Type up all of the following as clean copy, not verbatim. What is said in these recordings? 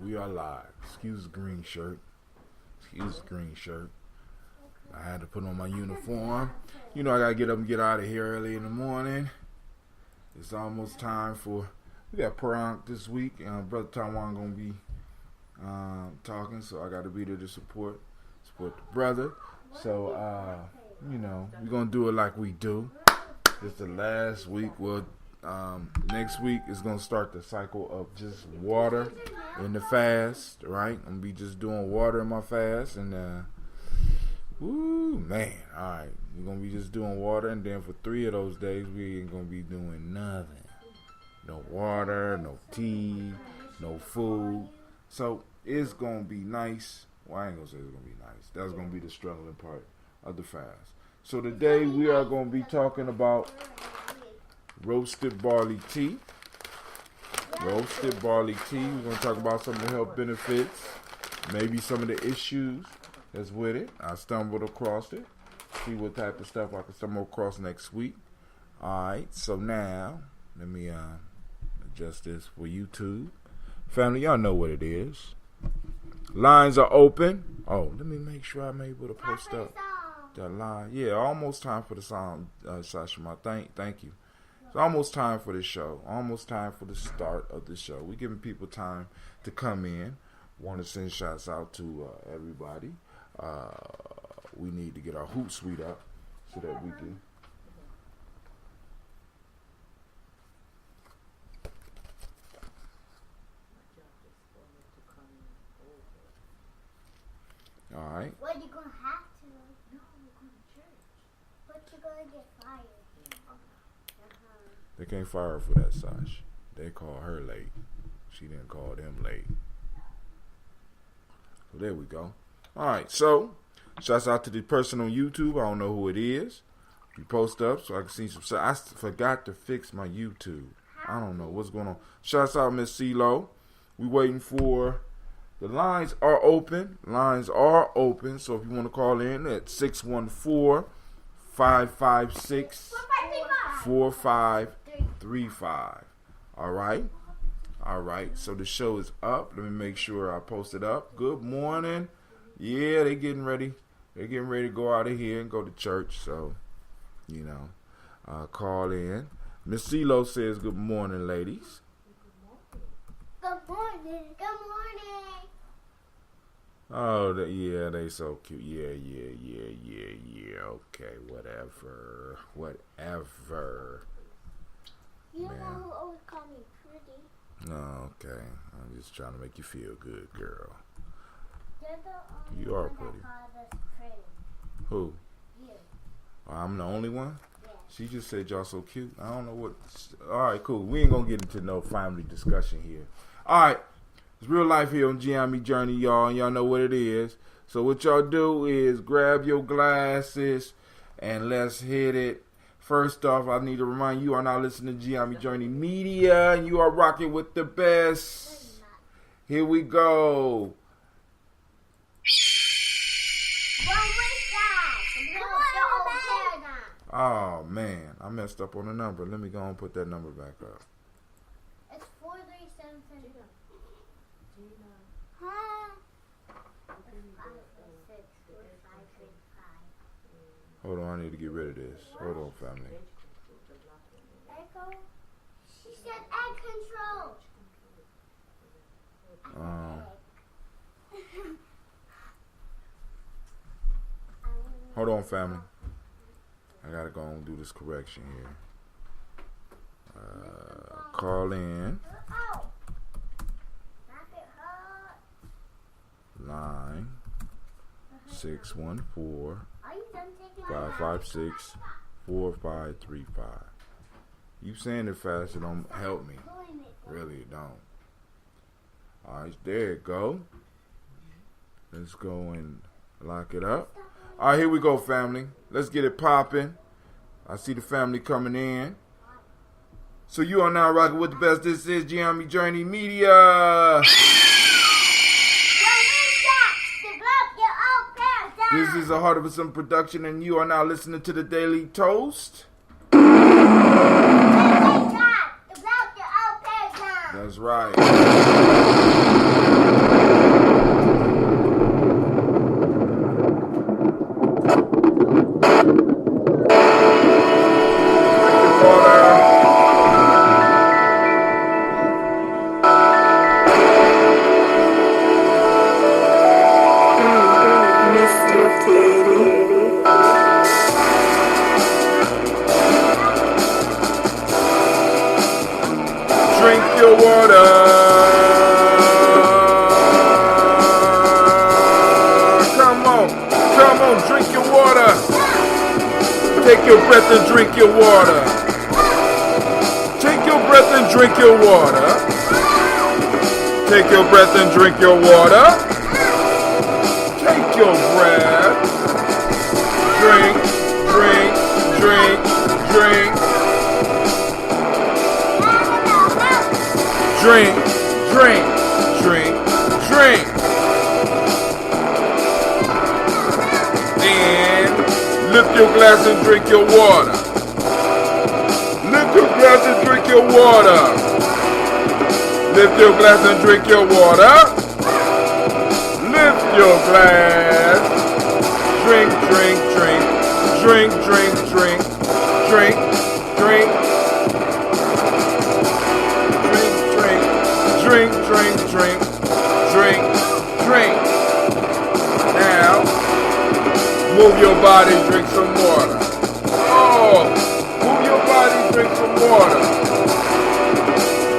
We are live. Excuse the green shirt. I had to put on my uniform. You know I gotta get up and get out of here early in the morning. It's almost time for. We got Prank this week. Brother Taiwan gonna be talking, so I gotta be there to support the brother. So you know, we're gonna do it like we do. It's the last week. Well, next week is gonna start the cycle of just water in the fast, right? I'm gonna be just doing water in my fast, and woo, man, all right, we're gonna be just doing water, and then for 3 of those days we ain't gonna be doing nothing. No water, no tea, no food. So it's gonna be nice. Well, I ain't gonna say it's gonna be nice. That's gonna be the struggling part of the fast. So today we are gonna be talking about roasted barley tea. Roasted barley tea. We're going to talk about some of the health benefits, maybe some of the issues that's with it. I stumbled across it. See what type of stuff I can stumble across next week. Alright, so now, let me adjust this for YouTube. Family, y'all know what it is. Lines are open. Oh, let me make sure I'm able to post up that line. Yeah, almost time for the song, Sasha. Thank you. It's almost time for the show. Almost time for the start of the show. We're giving people time to come in. Want to send shots out to everybody. We need to get our Hootsuite up so that we can. All right. Well, you're going to have to. No, we're going to church. But you're going to get fired. They can't fire her for that, Sash. They call her late. She didn't call them late. So there we go. All right, so shouts out to the person on YouTube. I don't know who it is. You post up so I can see some. I forgot to fix my YouTube. I don't know what's going on. Shouts out Miss CeeLo. We waiting for the lines are open. Lines are open. So if you want to call in at 614-556-4535. All right. So the show is up. Let me make sure I post it up. Good morning. Yeah, they getting ready. They're getting ready to go out of here and go to church. So, you know, call in. Miss CeeLo says, "Good morning, ladies." Good morning. Good morning. Oh, yeah, they so cute. Yeah. Okay, whatever. You know who always call me pretty? Oh, okay. I'm just trying to make you feel good, girl. You're the only You are one pretty. that called us pretty. Who? You. I'm the only one? Yeah. She just said y'all so cute. I don't know what. All right, cool. We ain't going to get into no family discussion here. All right. It's real life here on Gye-Nyame Journey, y'all. And y'all know what it is. So what y'all do is grab your glasses and let's hit it. First off, I need to remind you are now listening to Gye-Nyame Journey Media, and you are rocking with the best. Here we go. Oh, man. I messed up on the number. Let me go and put that number back up. It's 437. Hold on, I need to get rid of this. Hold on, family. Echo? She said egg control. Hold on, family. I gotta go and do this correction here. Call in. Line 614-556-4535. You saying it fast, it don't help me. Really, it don't. Alright, there it go. Let's go and lock it up. Alright, here we go, family. Let's get it popping. I see the family coming in. So you are now rocking with the best. This is Gye-Nyame Journey Media. This is a Heart of a Sun production, and you are now listening to the Daily Toast. That's right. your breath and drink your water. Take your breath and drink your water. Take your breath and drink your water. Take your breath. Drink, drink, drink, drink. Drink, drink, drink, drink. And lift your glass and drink your water. Lift your glass and drink your water. Lift your glass and drink your water. Lift your glass. Drink, drink, drink. Drink, drink, drink. Drink, drink. Drink, drink, drink. Drink, drink. Now, move your body, drink some water. Oh, move your body, drink some water.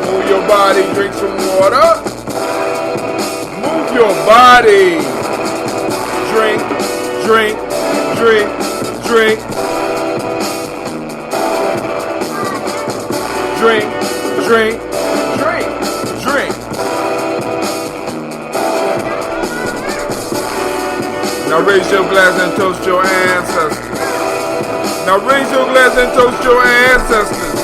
Move your body, drink some water. Move your body. Drink, drink, drink, drink. Drink, drink, drink, drink. Now raise your glass and toast your ancestors. Now raise your glass and toast your ancestors.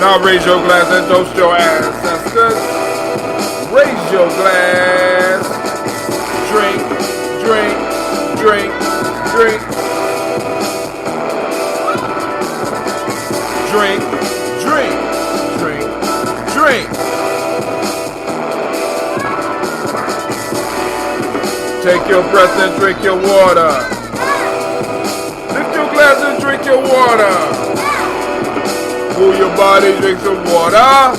Now raise your glass and toast your ancestors. Raise your glass. Drink, drink, drink, drink. Drink, drink, drink, drink. Take your breath and drink your water. Lift your glass and drink your water. Move your body, drink some water.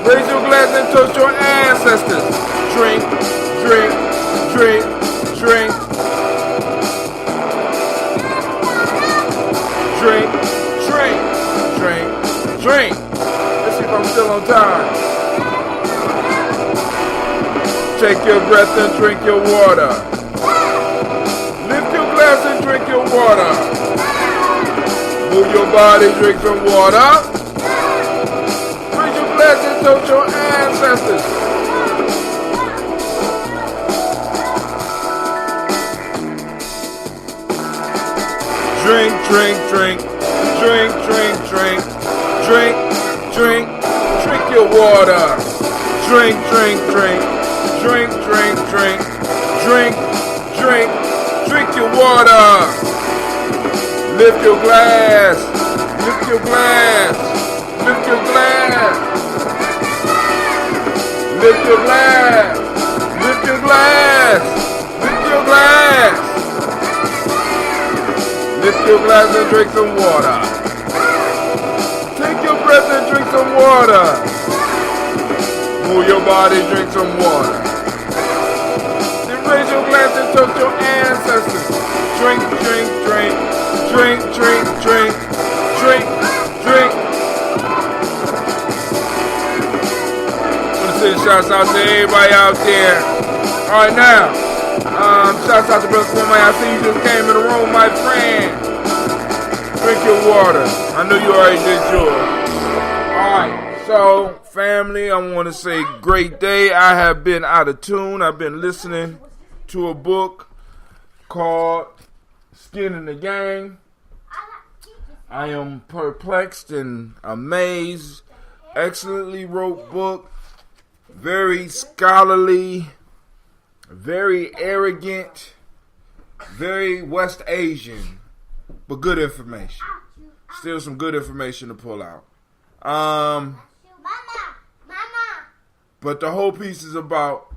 Raise your glass and toast your ancestors. Drink, drink, drink, drink. Drink, drink, drink, drink. Let's see if I'm still on time. Take your breath and drink your water. Lift your glass and drink your water. Move your body, drink some water. Raise your glass and toast your ancestors. Drink, drink, drink. Drink, drink, drink. Drink, drink. Drink your water. Drink, drink, drink. Drink, drink, drink. Drink, drink. Drink your water. Lift your glass. Lift your glass. Lift your glass. Lift your glass. Lift your glass. Lift your glass. Lift your glass and drink some water. Take your breath and drink some water. Move your body, drink some water. Then raise your glass and toast your ancestors. Drink, drink, drink. Drink, drink, drink. Drink, drink. I'm gonna send shouts out to everybody out there. Alright now. Shouts out to Brother Kwame. I see you just came in the room, my friend. Drink your water. I know you already did yours. Alright, so family, I want to say great day. I have been out of tune. I've been listening to a book called Skin in the Game. I am perplexed and amazed. Excellently wrote book. Very scholarly. Very arrogant. Very West Asian. But good information. Still some good information to pull out. But the whole piece is about,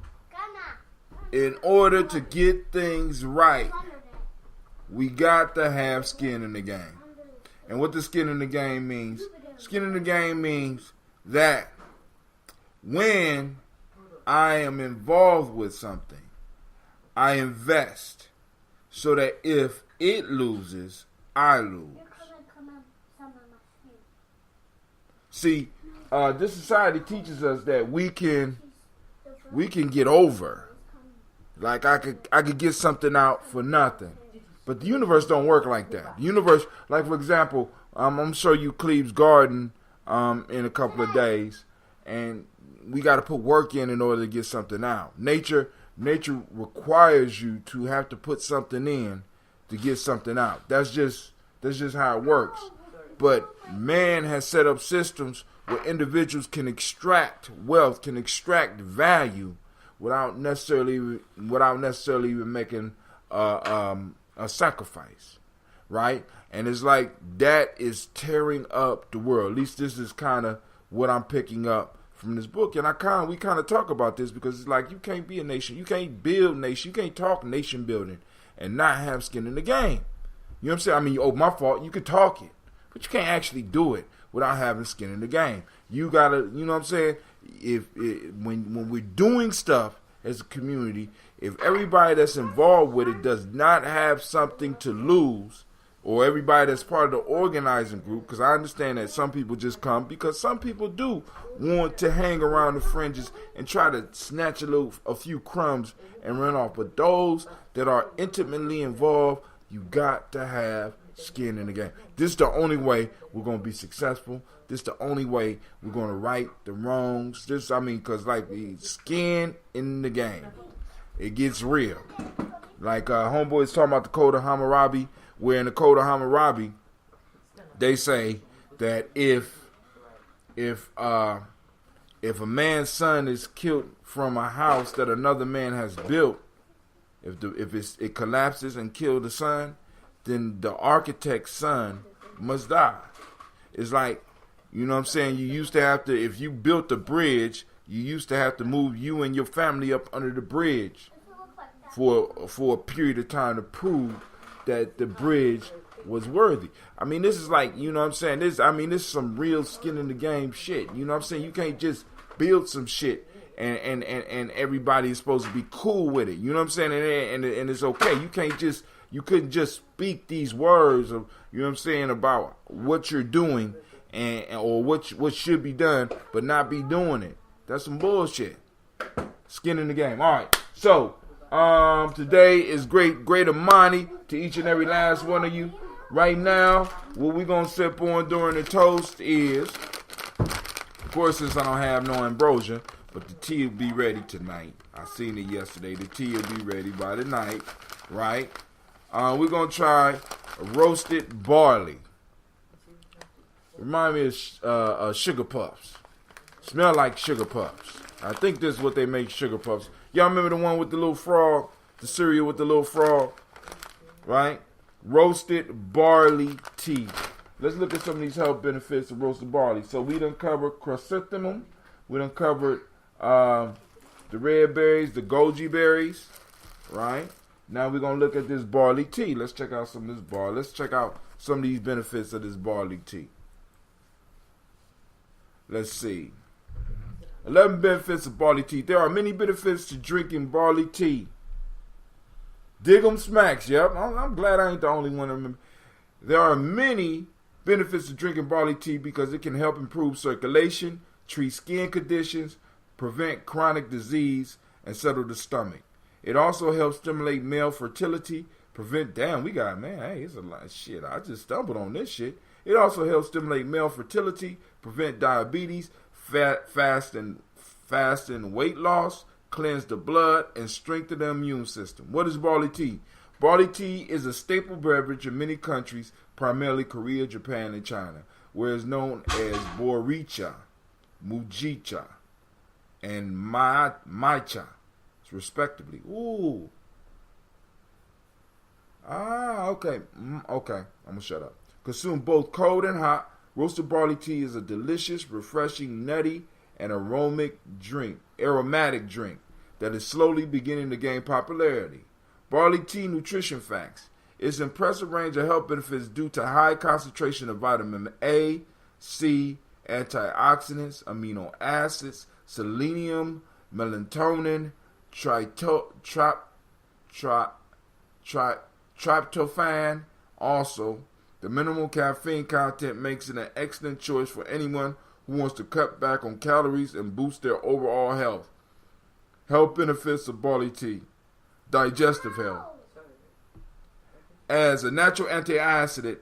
in order to get things right, we got to have skin in the game. And what the skin in the game means, skin in the game means that when I am involved with something, I invest so that if it loses, I lose. See, this society teaches us that we can get over. Like I could get something out for nothing. But the universe don't work like that. The universe, like for example, I'm sure you Cleve's garden in a couple of days, and we got to put work in order to get something out. Nature requires you to have to put something in to get something out. That's just how it works. But man has set up systems where individuals can extract wealth, can extract value without necessarily even making a sacrifice, right? And it's like that is tearing up the world. At least this is kind of what I'm picking up from this book. And we kind of talk about this because it's like you can't be a nation, you can't build nation, you can't talk nation building and not have skin in the game. You know what I'm saying? I mean, my fault. You can talk it, but you can't actually do it without having skin in the game. You gotta, you know what I'm saying? When we're doing stuff as a community, if everybody that's involved with it does not have something to lose, or everybody that's part of the organizing group, because I understand that some people just come because some people do want to hang around the fringes and try to snatch a few crumbs and run off. But those that are intimately involved, you got to have skin in the game. This is the only way we're going to be successful. This is the only way we're going to right the wrongs. Because like the skin in the game, it gets real. Like homeboys talking about the Code of Hammurabi, where in the Code of Hammurabi, they say that if a man's son is killed from a house that another man has built, if it collapses and kills the son, then the architect's son must die. It's like, you know what I'm saying, you used to have to, if you built a bridge, you used to have to move you and your family up under the bridge for a period of time to prove that the bridge was worthy. I mean, this is like, you know what I'm saying, this is some real skin in the game shit. You know what I'm saying? You can't just build some shit and everybody is supposed to be cool with it. You know what I'm saying? And it's okay. You couldn't just speak these words of, you know what I'm saying, about what you're doing or what should be done, but not be doing it. That's some bullshit. Skin in the game. All right. So, today is great Imani to each and every last one of you. Right now, what we're going to sip on during the toast is, of course, since I don't have no ambrosia, but the tea will be ready tonight. I seen it yesterday. The tea will be ready by the night, right? We're going to try roasted barley. Remind me of sugar puffs. Smell like sugar puffs. I think this is what they make sugar puffs. Y'all remember the one with the little frog? The cereal with the little frog? Right? Roasted barley tea. Let's look at some of these health benefits of roasted barley. So we done covered chrysanthemum. We done covered the red berries, the goji berries. Right? Now we're going to look at this barley tea. Let's check out some of this barley. Let's check out some of these benefits of this barley tea. Let's see. 11 benefits of barley tea. There are many benefits to drinking barley tea. Dig 'em smacks, yep. I'm glad I ain't the only one to remember. There are many benefits to drinking barley tea because it can help improve circulation, treat skin conditions, prevent chronic disease, and settle the stomach. It also helps stimulate male fertility, it's a lot of shit. I just stumbled on this shit. It also helps stimulate male fertility, prevent diabetes, fast and weight loss, cleanse the blood, and strengthen the immune system. What is barley tea? Barley tea is a staple beverage in many countries, primarily Korea, Japan, and China, where it's known as boricha, mujicha, and maicha, respectively. Ooh. Okay. Okay, I'm going to shut up. Consume both cold and hot. Roasted barley tea is a delicious, refreshing, nutty, and aromatic drink that is slowly beginning to gain popularity. Barley tea nutrition facts. Its impressive range of health benefits due to high concentration of vitamin A, C, antioxidants, amino acids, selenium, melatonin, tryptophan. Also, the minimal caffeine content makes it an excellent choice for anyone who wants to cut back on calories and boost their overall health. Health benefits of barley tea. Digestive health. As a natural antacid,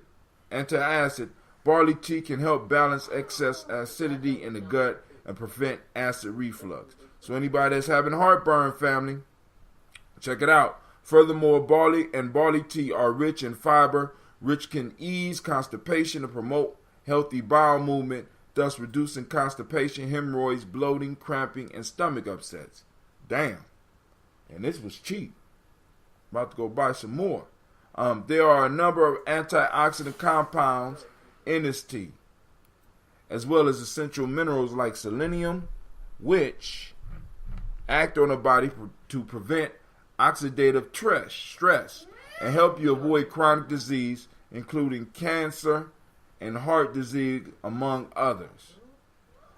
barley tea can help balance excess acidity in the gut and prevent acid reflux. So anybody that's having heartburn, family, check it out. Furthermore, barley tea are rich in fiber, which can ease constipation and promote healthy bowel movement, thus reducing constipation, hemorrhoids, bloating, cramping, and stomach upsets. Damn. And this was cheap. About to go buy some more. There are a number of antioxidant compounds in this tea, as well as essential minerals like selenium, which act on the body to prevent oxidative stress and help you avoid chronic disease, including cancer and heart disease, among others.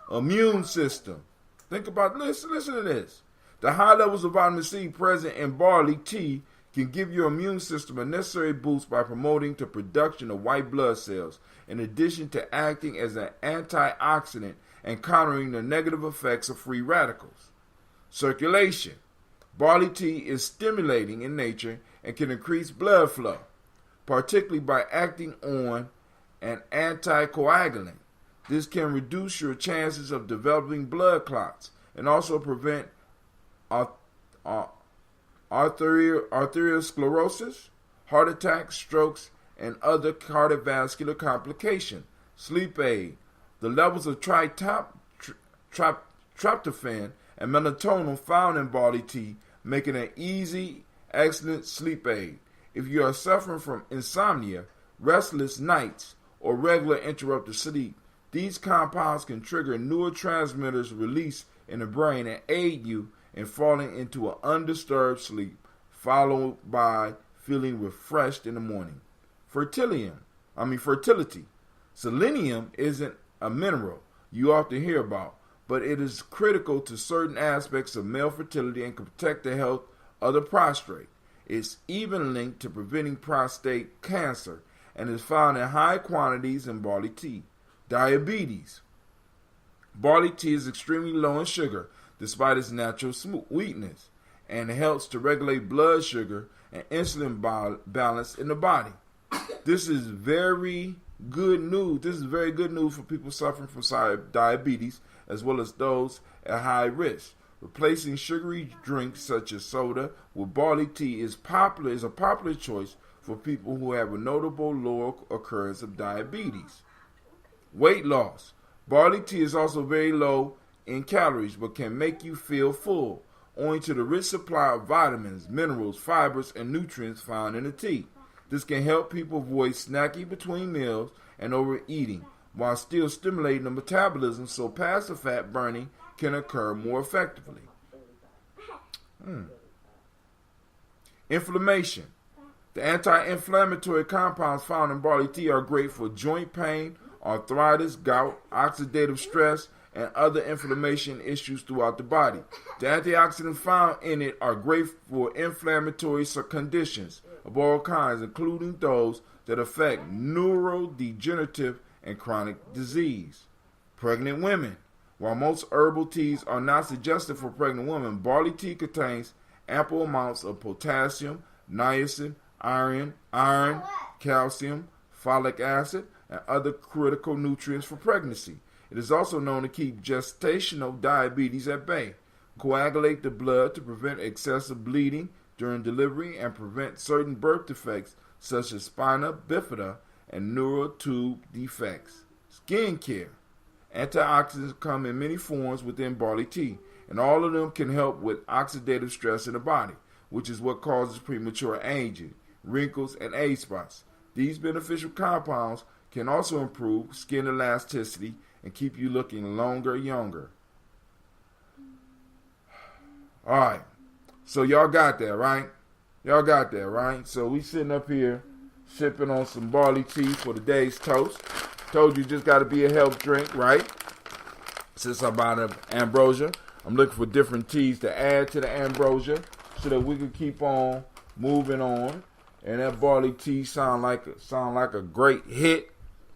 Immune system. Think about this. Listen to this. The high levels of vitamin C present in barley tea can give your immune system a necessary boost by promoting the production of white blood cells, in addition to acting as an antioxidant and countering the negative effects of free radicals. Circulation. Barley tea is stimulating in nature and can increase blood flow, particularly by acting on an anticoagulant. This can reduce your chances of developing blood clots and also prevent arteriosclerosis, heart attacks, strokes, and other cardiovascular complications. Sleep aid. The levels of tryptophan and melatonin found in barley tea make it an easy, excellent sleep aid. If you are suffering from insomnia, restless nights, or regular interrupted sleep, these compounds can trigger neurotransmitters release in the brain and aid you in falling into an undisturbed sleep, followed by feeling refreshed in the morning. Fertility. Selenium isn't a mineral you often hear about, but it is critical to certain aspects of male fertility and can protect the health of the prostate. It's even linked to preventing prostate cancer and is found in high quantities in barley tea. Diabetes. Barley tea is extremely low in sugar despite its natural sweetness, and helps to regulate blood sugar and insulin balance in the body. This is very good news. This is very good news for people suffering from diabetes, as well as those at high risk. Replacing sugary drinks such as soda with barley tea is a popular choice for people who have a notable lower occurrence of diabetes. Weight loss. Barley tea is also very low in calories, but can make you feel full, owing to the rich supply of vitamins, minerals, fibers, and nutrients found in the tea. This can help people avoid snacking between meals and overeating, while still stimulating the metabolism so passive fat burning can occur more effectively. Inflammation. The anti-inflammatory compounds found in barley tea are great for joint pain, arthritis, gout, oxidative stress, and other inflammation issues throughout the body. The antioxidants found in it are great for inflammatory conditions of all kinds, including those that affect neurodegenerative and chronic disease. Pregnant women. While most herbal teas are not suggested for pregnant women, barley tea contains ample amounts of potassium, niacin, iron, calcium, folic acid, and other critical nutrients for pregnancy. It is also known to keep gestational diabetes at bay, coagulate the blood to prevent excessive bleeding during delivery, and prevent certain birth defects such as spina bifida and neural tube defects. Skin care. Antioxidants come in many forms within barley tea, and all of them can help with oxidative stress in the body, which is what causes premature aging, wrinkles, and age spots. These beneficial compounds can also improve skin elasticity and keep you looking longer, younger. Alright, so y'all got that, right? Y'all got that, right? So we sitting up here sipping on some barley tea for the day's toast. Told you just got to be a health drink, right? Since I'm out of ambrosia, I'm looking for different teas to add to the ambrosia so that we can keep on moving on. And that barley tea sound like a great hit,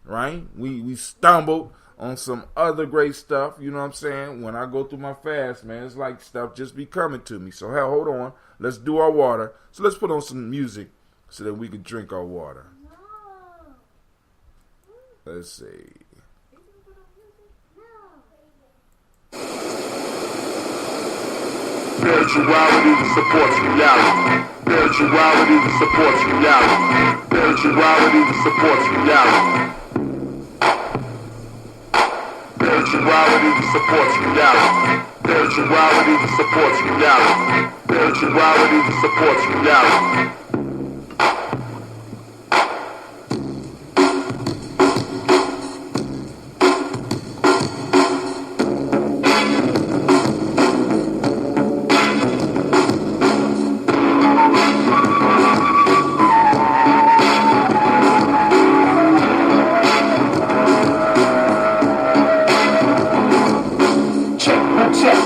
right? We stumbled on some other great stuff, you know what I'm saying? When I go through my fast, man, it's like stuff just be coming to me. So hell, hold on. Let's do our water. So let's put on some music so that we could drink our water. No. Let's see. Spirituality that supports reality. Spirituality that supports reality. Spirituality that supports reality. Spirituality that supports reality. Spirituality that supports reality. Spirituality that supports reality.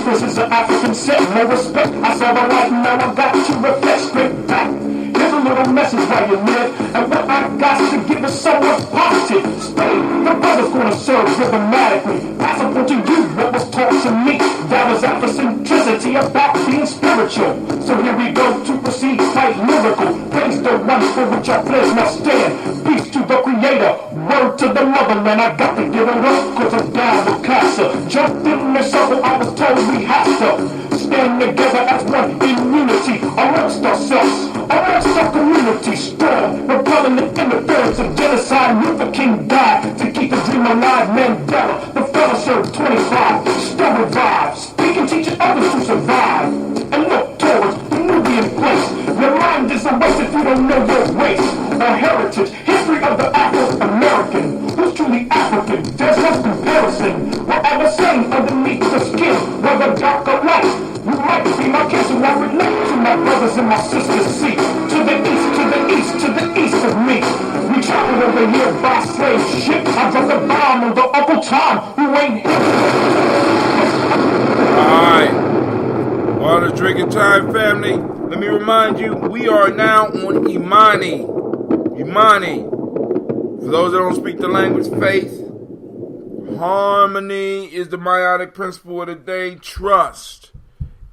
This is an African set, no respect. I saw the light, now I got to reflect straight back. Here's a little message while you live, and what I got to give is somewhat positive. Stay, the brother's gonna serve rhythmatically. Pass up to you what was taught to me. That was Afrocentricity about being spiritual. So here we go to proceed quite lyrical. Praise the one for which our pledge must stand. Peace to the creator, word to the motherland. I got to give it up, cause I'm down with Casa. Jumped in the circle, I was told we have to stand together as one in unity amongst ourselves, amongst our community, strong, repelling the interference of genocide. Luther King died to keep the dream alive. Mandela, the fella served 25, still revive, speaking, teaching others to survive, and look towards the Nubian place. Your mind is a waste if you don't know your race or heritage. History of the Afro-American, who's truly African, there's no comparison. What I was saying underneath the skin, whether dark or light, you might be my case, and I relate to my brothers and my sisters. See, to the east, to the east, to the east of me. We traveled over here by slave ship. I dropped a bomb on the Uncle Tom, who ain't here. Alright. Water drinking time, family. Let me remind you, we are now on Imani. Imani. For those that don't speak the language, faith. Harmony is the meiotic principle of the day. Trust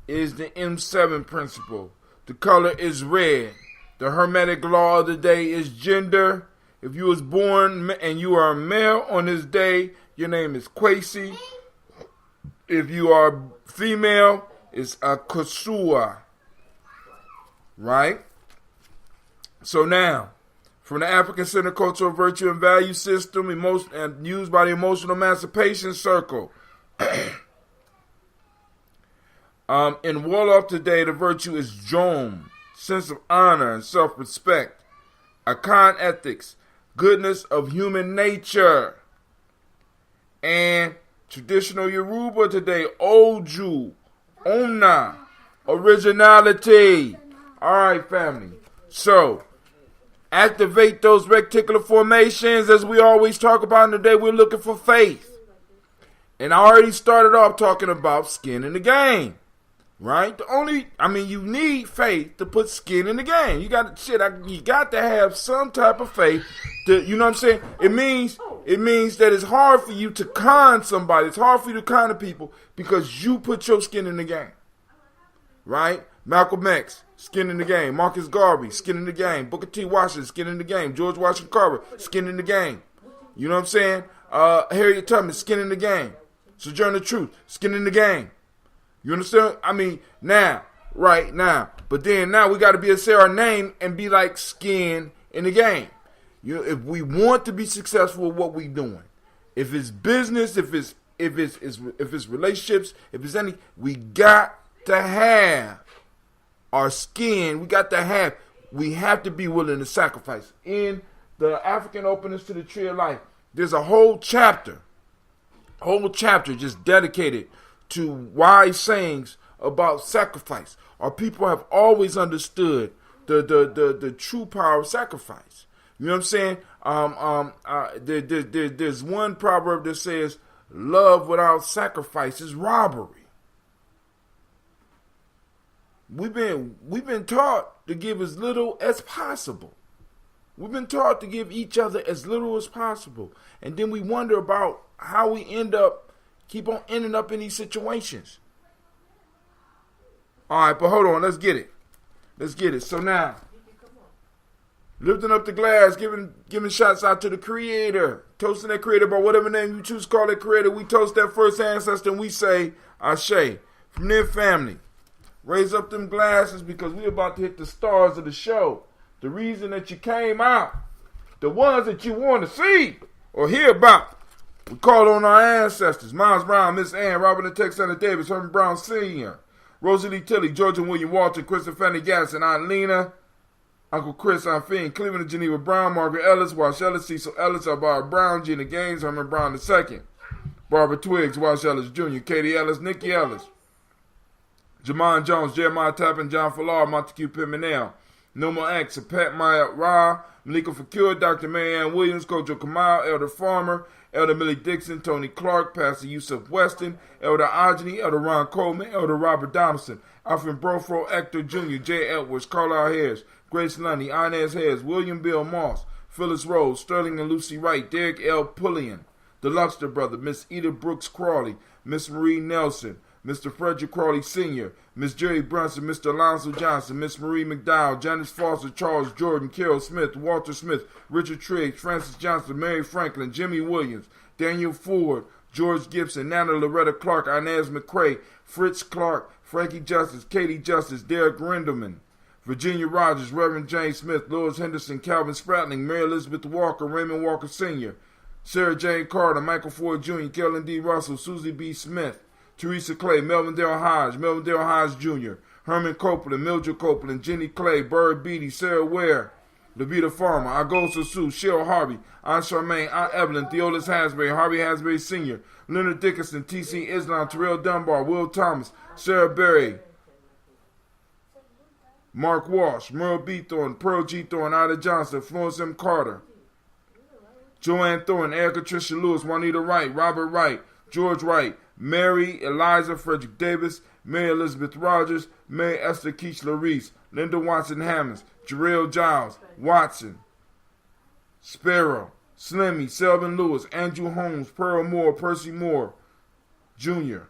is the M7 principle. The color is red. The hermetic law of the day is gender. If you was born and you are a male on this day, your name is Kwesi. If you are female, it's a Kosua. Right? So now, from the African Center Cultural Virtue and Value System, and used by the Emotional Emancipation Circle. In Wolof today, the virtue is Jom, sense of honor and self-respect. Akan ethics, goodness of human nature. And traditional Yoruba today, Oju, Ona, originality. All right, family. So, activate those reticular formations as we always talk about. And today we're looking for faith. And I already started off talking about skin in the game. Right? You need faith to put skin in the game. You got to have some type of faith to, you know what I'm saying? It means that it's hard for you to con somebody. It's hard for you to con the people because you put your skin in the game. Right? Malcolm X, skin in the game. Marcus Garvey, skin in the game. Booker T. Washington, skin in the game. George Washington Carver, skin in the game. You know what I'm saying? Harriet Tubman, skin in the game. Sojourner Truth, skin in the game. You understand? Right now. But then now we got to be able to say our name and be like skin in the game. If we want to be successful with what we're doing, if it's business, if it's relationships, if it's any, we got to have our skin. We have to be willing to sacrifice. In the African Openness to the Tree of Life, there's a whole chapter just dedicated to wise sayings about sacrifice. Our people have always understood the true power of sacrifice. You know what I'm saying? There's one proverb that says, "Love without sacrifice is robbery." We've been taught to give as little as possible. We've been taught to give each other as little as possible, and then we wonder about how we keep on ending up in these situations. All right, but hold on. Let's get it. So now, Lifting up the glass, giving shots out to the creator. Toasting that creator by whatever name you choose to call that creator. We toast that first ancestor and we say, Ashe. From their family. Raise up them glasses because we about to hit the stars of the show. The reason that you came out. The ones that you want to see or hear about. We call on our ancestors. Miles Brown, Miss Ann, Robert the Texana Davis, Herman Brown Sr., Rosie Lee Tilly, Georgia William Walter, Kristen Fanny Gasson, Aunt Lena, Uncle Chris, Aunt Fiend, Cleveland and Geneva Brown, Margaret Ellis, Wash Ellis, Cecil Ellis, Barbara Brown, Gina Gaines, Herman Brown II, Barbara Twiggs, Wash Ellis Jr., Katie Ellis, Nikki Ellis, Jamon Jones, Jeremiah Tappan, John Fallar, Montague Pimenel, Noma X, Pat Maya Ra, Malika Fakir, Dr. Marianne Williams, Kojo Kamal, Elder Farmer, Elder Millie Dixon, Tony Clark, Pastor Yusuf Weston, Elder Ajani, Elder Ron Coleman, Elder Robert Donaldson, Alfred Brofro, Hector Jr., Jay Edwards, Carlisle Harris, Grace Lundy, Inez Harris, William Bill Moss, Phyllis Rose, Sterling and Lucy Wright, Derek L. Pullian, the Luxter brother, Miss Edith Brooks Crawley, Miss Marie Nelson, Mr. Frederick Crawley Sr., Miss Jerry Brunson, Mr. Alonzo Johnson, Miss Marie McDowell, Janice Foster, Charles Jordan, Carol Smith, Walter Smith, Richard Triggs, Francis Johnson, Mary Franklin, Jimmy Williams, Daniel Ford, George Gibson, Nana Loretta Clark, Inez McCrae, Fritz Clark, Frankie Justice, Katie Justice, Derek Rindelman, Virginia Rogers, Reverend James Smith, Louis Henderson, Calvin Spratling, Mary Elizabeth Walker, Raymond Walker Sr., Sarah Jane Carter, Michael Ford Jr., Kellen D. Russell, Susie B. Smith, Teresa Clay, Melvin Dale Hodge Jr., Herman Copeland, Mildred Copeland, Jenny Clay, Bird Beatty, Sarah Ware, Levita Farmer, Agosa Sue, Cheryl Harvey, Aunt Charmaine, Aunt Evelyn, Theolis Hasbury, Harvey Hasbury Sr., Leonard Dickinson, T.C. Islam, Terrell Dunbar, Will Thomas, Sarah Berry, Mark Walsh, Merle B. Thorne, Pearl G. Thorne, Ida Johnson, Florence M. Carter, Joanne Thorne, Erica Tricia Lewis, Juanita Wright, Robert Wright, George Wright, Mary Eliza Frederick Davis, Mary Elizabeth Rogers, Mary Esther Keechler Reese, Linda Watson Hammonds, Jarrell Giles, Watson, Sparrow, Slimmy, Selvin Lewis, Andrew Holmes, Pearl Moore, Percy Moore, Jr.,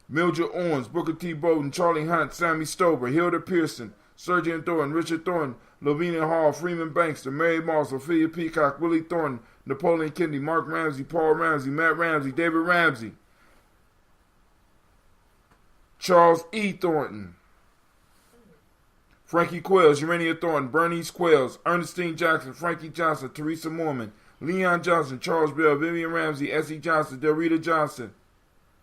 Mildred Owens, Booker T. Bowden, Charlie Hunt, Sammy Stover, Hilda Pearson, Sergeant Thornton, Richard Thornton, Lavinia Hall, Freeman Bankster, Mary Moss, Ophelia Peacock, Willie Thornton, Napoleon Kennedy, Mark Ramsey, Paul Ramsey, Matt Ramsey, David Ramsey, Charles E. Thornton, Frankie Quails, Urania Thornton, Bernice Quails, Ernestine Jackson, Frankie Johnson, Teresa Mormon, Leon Johnson, Charles Bell, Vivian Ramsey, Essie Johnson, Delrita Johnson,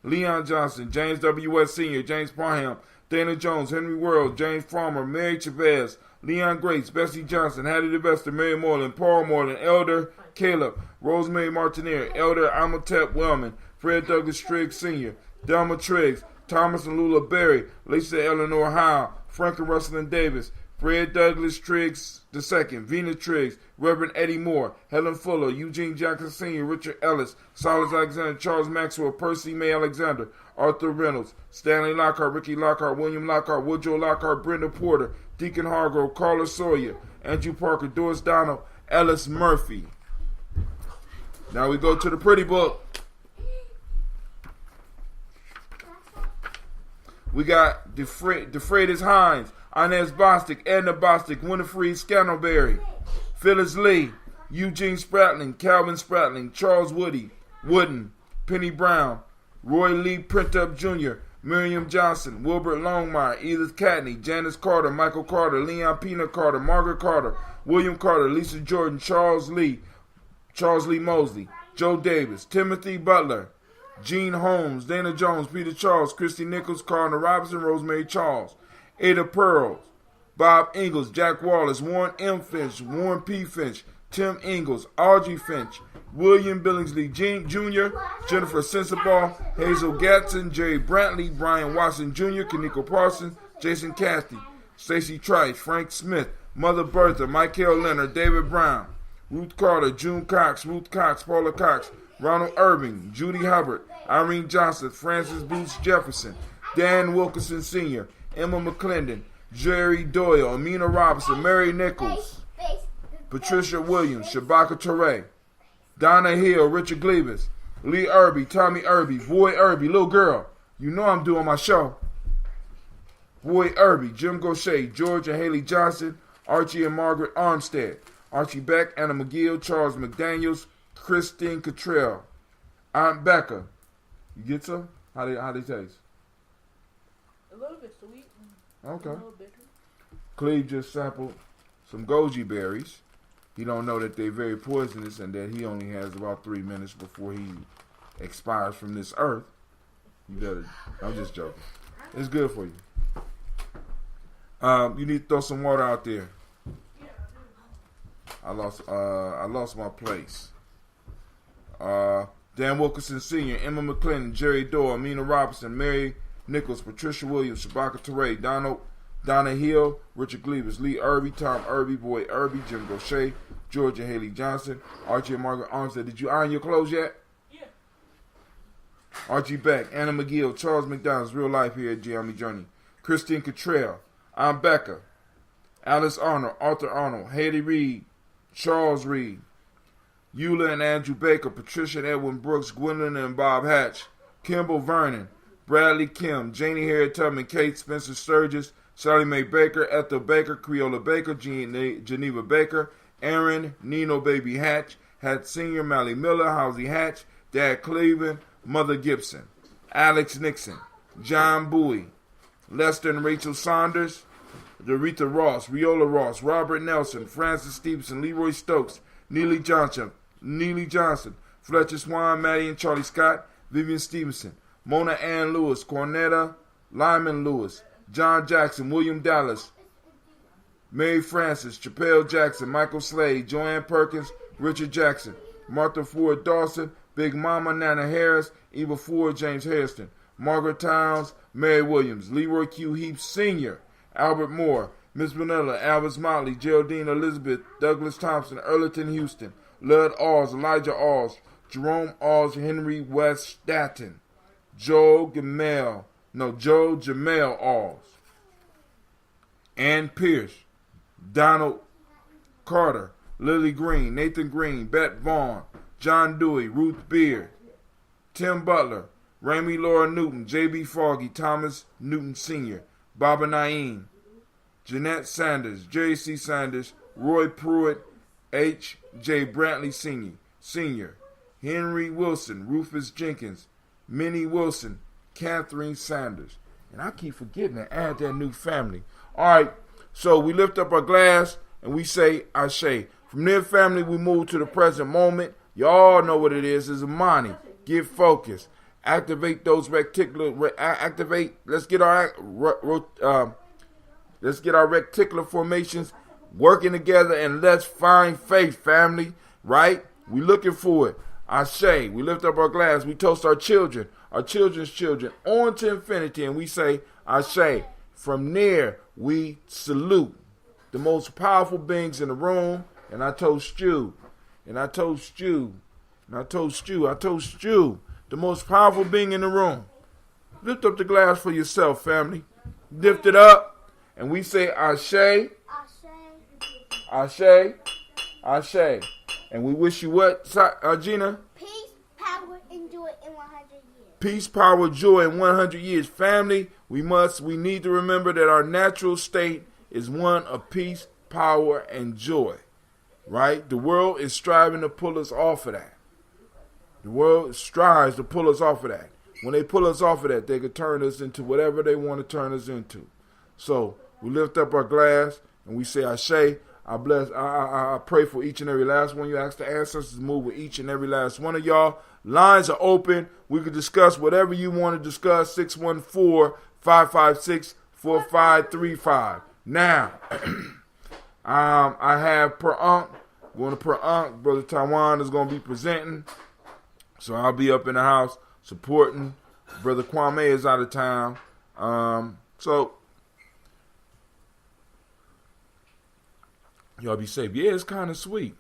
Leon Johnson, James W. S. Sr., James Parham, Dana Jones, Henry World, James Farmer, Mary Chavez, Leon Grace, Bessie Johnson, Hattie DeVester, Mary Moreland, Paul Moreland, Elder Caleb, Rosemary Martineer, Elder Amatep Wellman, Fred Douglas Triggs Sr., Delma Triggs, Thomas and Lula Berry, Lisa Eleanor Howe, Franklin Russell Davis, Fred Douglas Triggs II, Vina Triggs, Reverend Eddie Moore, Helen Fuller, Eugene Jackson Sr., Richard Ellis, Silas Alexander, Charles Maxwell, Percy May Alexander, Arthur Reynolds, Stanley Lockhart, Ricky Lockhart, William Lockhart, Woodrow Lockhart, Brenda Porter, Deacon Hargrove, Carla Sawyer, Andrew Parker, Doris Donald, Ellis Murphy. Now we go to the pretty book. We got DeFreitas Hines, Inez Bostic, Edna Bostic, Winifred Scantleberry, Phyllis Lee, Eugene Spratling, Calvin Spratling, Charles Wooden, Penny Brown, Roy Lee Printup Jr., Miriam Johnson, Wilbert Longmire, Edith Catney, Janice Carter, Michael Carter, Leon Pina Carter, Margaret Carter, William Carter, Lisa Jordan, Charles Lee Mosley, Joe Davis, Timothy Butler, Gene Holmes, Dana Jones, Peter Charles, Christy Nichols, Cardinal Robinson, Rosemary Charles, Ada Pearls, Bob Ingalls, Jack Wallace, Warren M. Finch, Warren P. Finch, Tim Ingalls, Audrey Finch, William Billingsley Jr., Jennifer Sensabaugh, Hazel Gatson, Jerry Brantley, Brian Watson Jr., Kaniko Parsons, Jason Casty, Stacey Trice, Frank Smith, Mother Bertha, Michael Leonard, David Brown, Ruth Carter, June Cox, Ruth Cox, Paula Cox, Ronald Irving, Judy Hubbard, Irene Johnson, Francis Booth Jefferson, Dan Wilkinson Sr., Emma McClendon, Jerry Doyle, Amina Robinson, Mary Nichols, Patricia Williams, Shabaka Torre, Donna Hill, Richard Gleavis, Lee Irby, Tommy Irby, Boy Irby, little girl, you know I'm doing my show. Boy Irby, Jim Gaucher, George and Haley Johnson, Archie and Margaret Armstead, Archie Beck, Anna McGill, Charles McDaniels, Christine Cottrell, Aunt Becca. You get some? How they taste? A little bit sweet. Okay. A little bitter. Cleve just sampled some goji berries. He don't know that they're very poisonous and that he only has about 3 minutes before he expires from this earth. You better. I'm just joking. It's good for you. You need to throw some water out there. I lost my place. Dan Wilkerson Sr., Emma McClendon, Jerry Doyle, Amina Robinson, Mary Nichols, Patricia Williams, Shabaka Teray, Donna Hill, Richard Gleavers, Lee Irby, Tom Irby, Boy Irby, Jim Gaucher, Georgia Haley Johnson, Archie and Margaret Armstead. Did you iron your clothes yet? Yeah. Archie Beck, Anna McGill, Charles McDonald's Real Life here at Gye-Nyame Journey, Christine Cottrell, Aunt Becca, Alice Arnold, Arthur Arnold, Hayley Reed, Charles Reed, Eula and Andrew Baker, Patricia and Edwin Brooks, Gwendolyn and Bob Hatch, Kimball Vernon, Bradley Kim, Janie Harriet Tubman, Kate Spencer Sturgis, Sally Mae Baker, Ethel Baker, Creola Baker, Geneva Baker, Aaron, Nino Baby Hatch, Hatch Sr., Mally Miller, Housie Hatch, Dad Cleveland, Mother Gibson, Alex Nixon, John Bowie, Lester and Rachel Saunders, Dorita Ross, Riola Ross, Robert Nelson, Francis Stevenson, Leroy Stokes, Neely Johnson, Fletcher Swan, Maddie and Charlie Scott, Vivian Stevenson, Mona Ann Lewis, Cornetta Lyman Lewis, John Jackson, William Dallas, Mary Francis, Chappelle Jackson, Michael Slade, Joanne Perkins, Richard Jackson, Martha Ford Dawson, Big Mama Nana Harris, Eva Ford, James Hairston, Margaret Towns, Mary Williams, Leroy Q. Heaps Sr., Albert Moore, Miss Vanilla, Albert Motley, Geraldine Elizabeth, Douglas Thompson, Earleton Houston, Lud Alls, Elijah Alls, Jerome Alls, Henry West Staton, Joe Jamel Alls, Ann Pierce, Donald Carter, Lily Green, Nathan Green, Bet Vaughn, John Dewey, Ruth Beard, Tim Butler, Ramey Laura Newton, J.B. Foggy, Thomas Newton Sr., Baba Naeem, Jeanette Sanders, Jerry C. Sanders, Roy Pruitt, H. J. Brantley Sr., Henry Wilson, Rufus Jenkins, Minnie Wilson, Catherine Sanders. And I keep forgetting to add that new family. All right, so we lift up our glass and we say, Ashe. From their family, we move to the present moment. Y'all know what it is. It's Imani. Get focused. Activate those reticular. Let's get our reticular formations working together, and let's find faith, family. Right? We looking for it. Ashe. We lift up our glass. We toast our children, our children's children, on to infinity, and we say, Ashe. From there, we salute the most powerful beings in the room, and I toast you, and I toast you, and I toast you, I toast you, the most powerful being in the room. Lift up the glass for yourself, family. Lift it up, and we say Ashe, Ashe, Ashe. And we wish you what, Gina? Peace, power, and joy in 100 years. Peace, power, joy in 100 years. Family, we need to remember that our natural state is one of peace, power, and joy. Right? The world is striving to pull us off of that. The world strives to pull us off of that. When they pull us off of that, they can turn us into whatever they want to turn us into. So we lift up our glass and we say, Ashe. I pray for each and every last one. You ask the ancestors to move with each and every last one of y'all. Lines are open. We can discuss whatever you want to discuss. 614-556-4535. Now, I have per Unc. Going to per Unc. Brother Taiwan is going to be presenting. So I'll be up in the house supporting. Brother Kwame is out of town. So y'all be safe. Yeah, it's kind of sweet.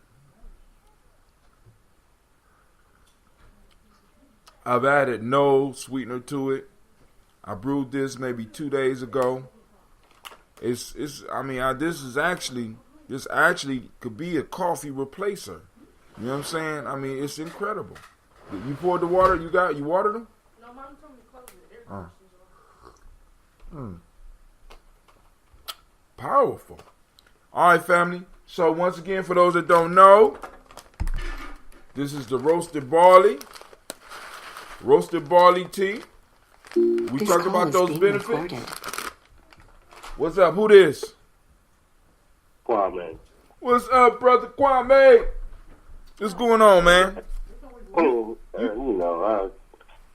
I've added no sweetener to it. I brewed this maybe 2 days ago. This actually could be a coffee replacer. You know what I'm saying? I mean, it's incredible. You poured the water. You watered them? No, Mom told me to close it. Powerful. All right, family. So once again, for those that don't know, this is the roasted barley tea. We talked about those benefits. Recorded. What's up? Who this? Kwame. What's up, brother Kwame? What's going on, man? Oh,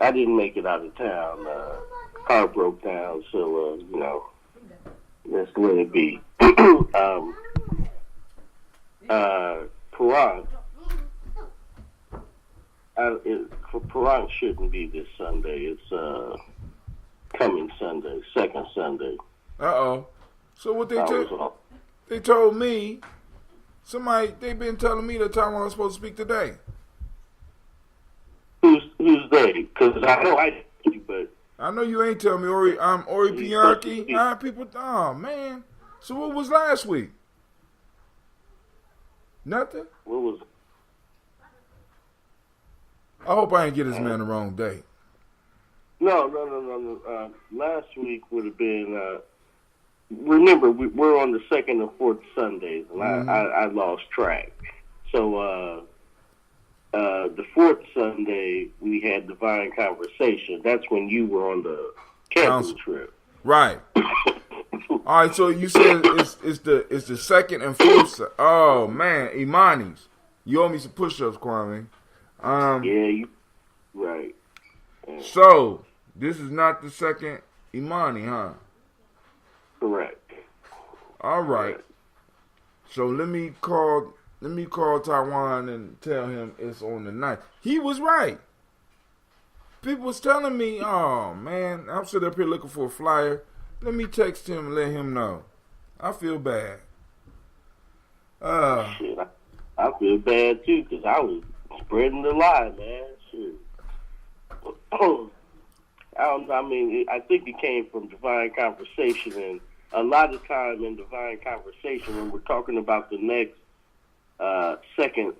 I didn't make it out of town. Car broke down, so that's the way it be. Quran shouldn't be this Sunday. It's coming Sunday, second Sunday. So what they told me, they've been telling me that Taiwan was supposed to speak today. Who's they? Because I know I did you, but I know you ain't telling me. Ori Bianchi. People. Oh man. So what was last week? Nothing. What was? I hope I ain't get this man the wrong day. No. Last week would have been. Remember, we're on the second and fourth Sundays, and I lost track. So the fourth Sunday we had Divine Conversation. That's when you were on the camping trip, right? All right. So you said it's the second and fourth. Oh man, Imani's. You owe me some push-ups, Kwame. Right. So this is not the second Imani, huh? Correct. All right. So let me call Taiwan and tell him it's on the 9th. He was right. People was telling me, oh man, I'm sitting up here looking for a flyer. Let me text him and let him know. I feel bad. Shit, I feel bad too because I was spreading the lie, man. Shit. I think it came from Divine Conversation, and a lot of time in Divine Conversation when we're talking about the next second,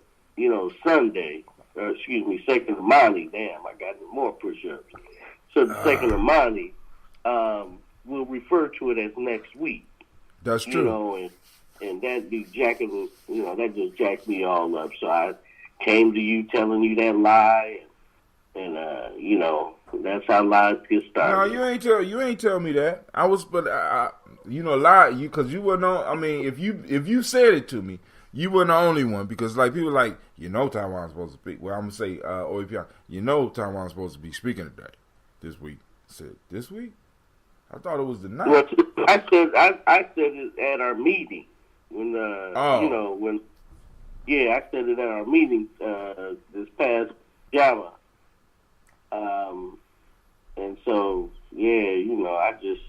Sunday, second Imani. Damn, I got more push-ups. So the second Imani, we'll refer to it as next week. That's true. And that be jacking, that just jacked me all up. So I came to you telling you that lie, and that's how lies get started. No, you ain't tell me that. I was, but lie you because you weren't on. I mean, if you said it to me, you weren't the only one because like people like Taiwan's supposed to speak. Well, I'm gonna say OEPI. Taiwan's supposed to be speaking today, this week. I said this week. I thought it was the 9th. Well, I said it at our meeting when I said it at our meeting this past Java. And so, I just...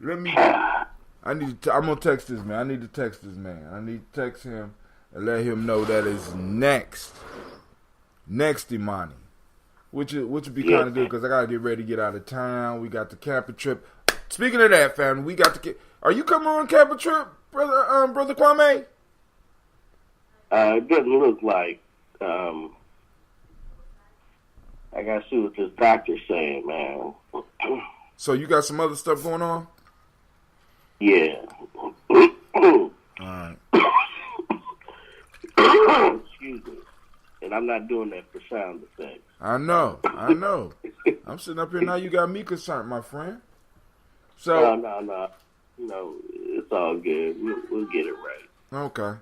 I'm going to text this man. I need to text this man. I need to text him and let him know that is next Imani. Which would be kind of good because I got to get ready to get out of town. We got the camping trip. Speaking of that, family, we got to get... Are you coming on a camping trip, brother Kwame? It doesn't look like... I gotta see what this doctor's saying, man. So you got some other stuff going on? Yeah. Alright. Excuse me. And I'm not doing that for sound effects. I know. I'm sitting up here now. You got me concerned, my friend. So No. It's all good. We'll get it right. Okay.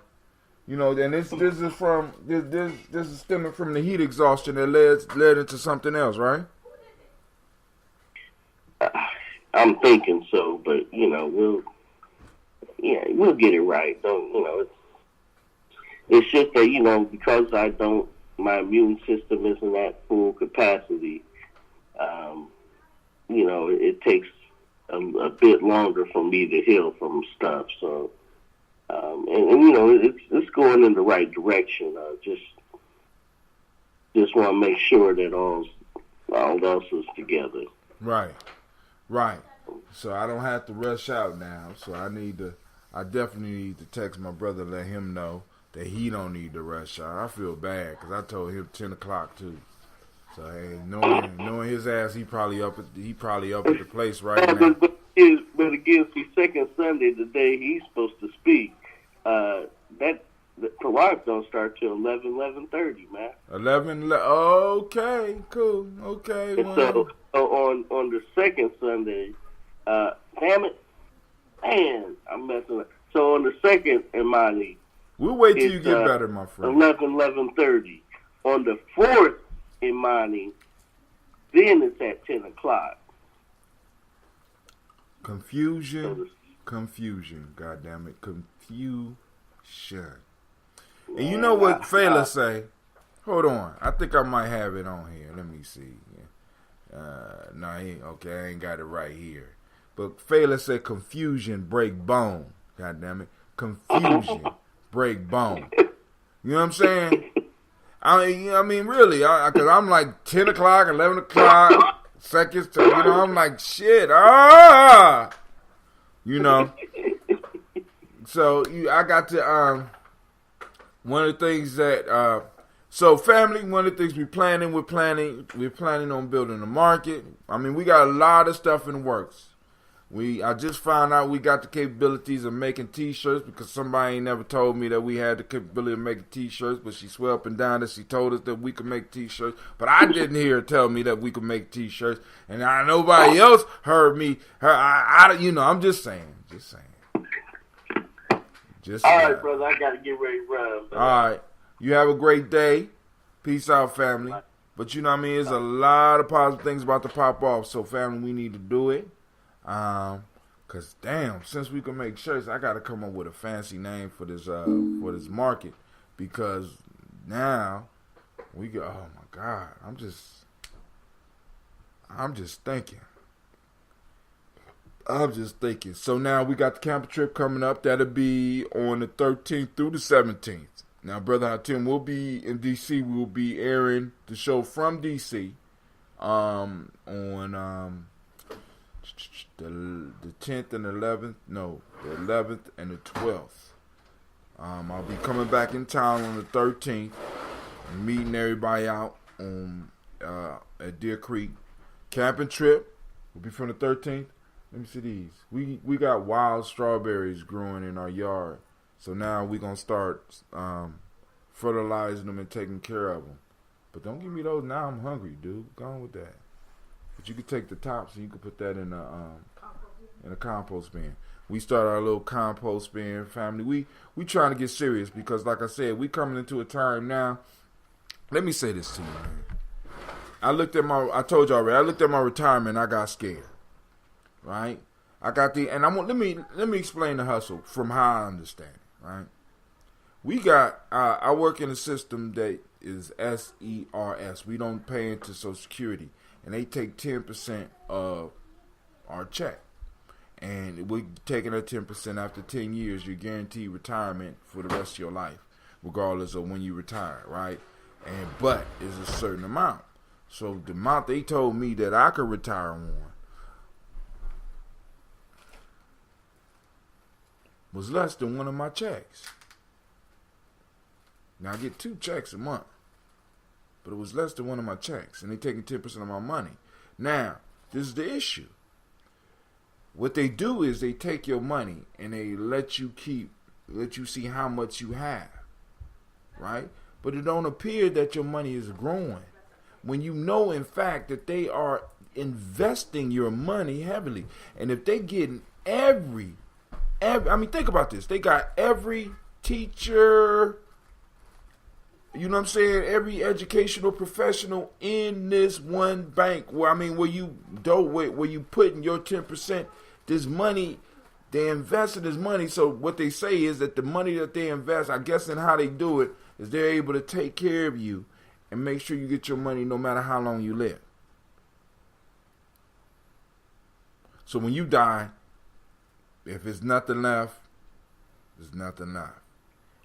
And this is from this is stemming from the heat exhaustion that led into something else, right? I'm thinking so, but we'll get it right. It's just that because my immune system isn't at full capacity. It takes a bit longer for me to heal from stuff. So. It's going in the right direction. Just want to make sure that all else is together. Right. So I don't have to rush out now. So I definitely need to text my brother, let him know that he don't need to rush out. I feel bad because I told him 10 o'clock too. So hey, knowing his ass, he probably up at the place right now. But again, see, second Sunday, the day he's supposed to speak. The Quran don't start till 11:30, man. 11. Okay, cool. Okay. And so on the second Sunday, damn it, man, I'm messing up. So on the second Imani, we'll wait till you it's, get better, my friend. 11:30. On the fourth Imani, then it's at 10 o'clock. Confusion. God damn it, confusion. And you know what Fela say? Hold on, I think I might have it on here. Let me see. No, I ain't got it right here. But Fela said, "Confusion break bone." God damn it, confusion break bone. You know what I'm saying? I mean, really, because I'm like 10 o'clock, 11 o'clock, seconds to, I'm like, shit, So I got to, one of the things that, so family, one of the things we're planning on building a market. I mean, we got a lot of stuff in the works. I just found out we got the capabilities of making t-shirts because somebody ain't never told me that we had the capability of making t-shirts, but she swore up and down that she told us that we could make t-shirts, but I didn't hear her tell me that we could make t-shirts, and nobody else heard me. I'm just saying. All right, brother, I got to get ready to run. All right. You have a great day. Peace out, family. But you know what I mean? There's a lot of positive things about to pop off, so family, we need to do it. Cause damn, since we can make shirts, I gotta come up with a fancy name for this market, because now we go. Oh my God, I'm just thinking. So now we got the camper trip coming up. That'll be on the 13th through the 17th. Now, Brother Hatim will be in D.C. We'll be airing the show from D.C. On the 10th and 11th, the 11th and the 12th. I'll be coming back in town on the 13th and meeting everybody out at Deer Creek. Camping trip will be from the 13th. Let me see these. We got wild strawberries growing in our yard, so now we're gonna start fertilizing them and taking care of them. But don't give me those now. I'm hungry, dude. Go on with that. But you could take the tops and you could put that in a compost bin. We start our little compost bin, family. We trying to get serious because, like I said, we coming into a time now. Let me say this to you, man. I told you already. I looked at my retirement. I got scared. Right? Let me explain the hustle from how I understand it. Right? We got. I work in a system that is SERS. We don't pay into Social Security. And they take 10% of our check. And we're taking that 10% after 10 years. You're guaranteed retirement for the rest of your life, regardless of when you retire, right? But it's a certain amount. So the amount they told me that I could retire on was less than one of my checks. Now I get 2 checks a month. But it was less than one of my checks, and they taking 10% of my money. Now, this is the issue. What they do is they take your money and they let you see how much you have, right? But it don't appear that your money is growing when you know, in fact, that they are investing your money heavily. And if they getting every, I mean, think about this. They got every teacher, you know what I'm saying, every educational professional in this one bank. Where you putting your 10%, this money, they invested this money. So what they say is that the money that they invest, I guess, in how they do it, is they're able to take care of you and make sure you get your money no matter how long you live. So when you die, if it's nothing left, there's nothing left.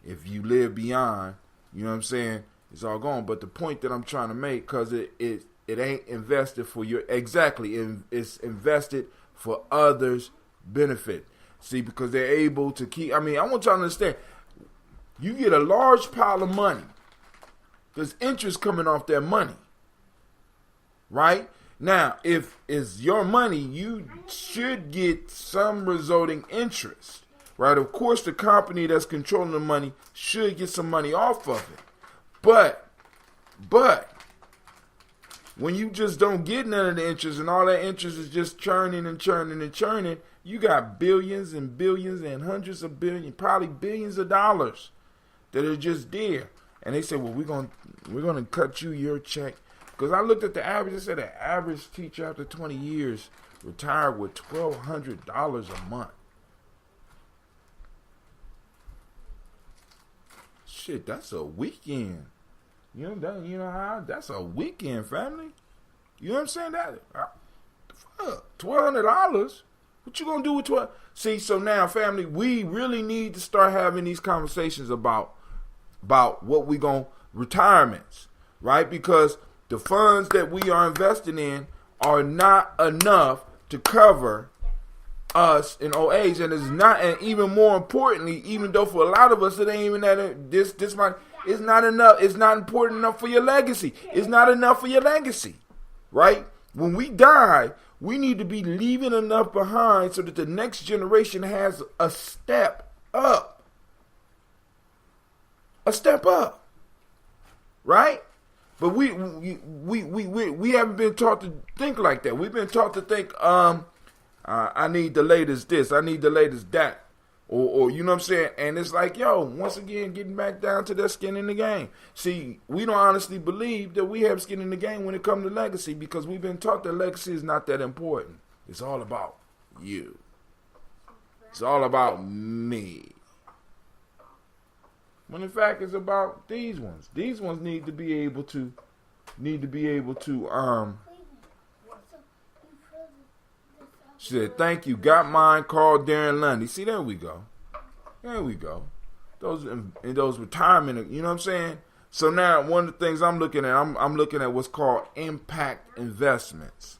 If you live beyond, you know what I'm saying, it's all gone. But the point that I'm trying to make, because it ain't invested for your, exactly, it's invested for others' benefit. See, because they're able to keep, I want y'all to understand, you get a large pile of money. There's interest coming off that money, right? Now, if it's your money, you should get some resulting interest, right? Of course, the company that's controlling the money should get some money off of it. But when you just don't get none of the interest and all that interest is just churning and churning and churning, you got billions and billions and hundreds of billions, probably billions of dollars that are just there. And they say, well, we're gonna cut you your check. Because I looked at the average, it said the average teacher after 20 years retired with $1,200 a month. Shit, that's a weekend. You know how that's a weekend, family. You know what I'm saying? That fuck, $1,200. What you gonna do with 12? See, so now, family, we really need to start having these conversations about what we gonna retirements, right? Because the funds that we are investing in are not enough to cover us in old age, and it's not. And even more importantly, even though for a lot of us it ain't even that this money, it's not enough. It's not important enough for your legacy. It's not enough for your legacy, right? When we die, we need to be leaving enough behind so that the next generation has a step up, right? But we haven't been taught to think like that. We've been taught to think, I need the latest this, I need the latest that, or you know what I'm saying? And it's like, yo, once again, getting back down to that skin in the game. See, we don't honestly believe that we have skin in the game when it comes to legacy, because we've been taught that legacy is not that important. It's all about you. It's all about me. When in fact it's about these ones. These ones need to be able to She said, thank you. Got mine. Called Darren Lundy. See, there we go. There we go. Those retirement, you know what I'm saying? So now one of the things I'm looking at, I'm looking at what's called impact investments.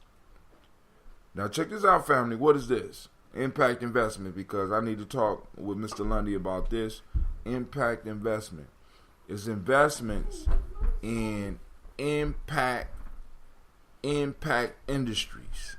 Now check this out, family. What is this? Impact investment, because I need to talk with Mr. Lundy about this. Impact investment is investments in impact industries.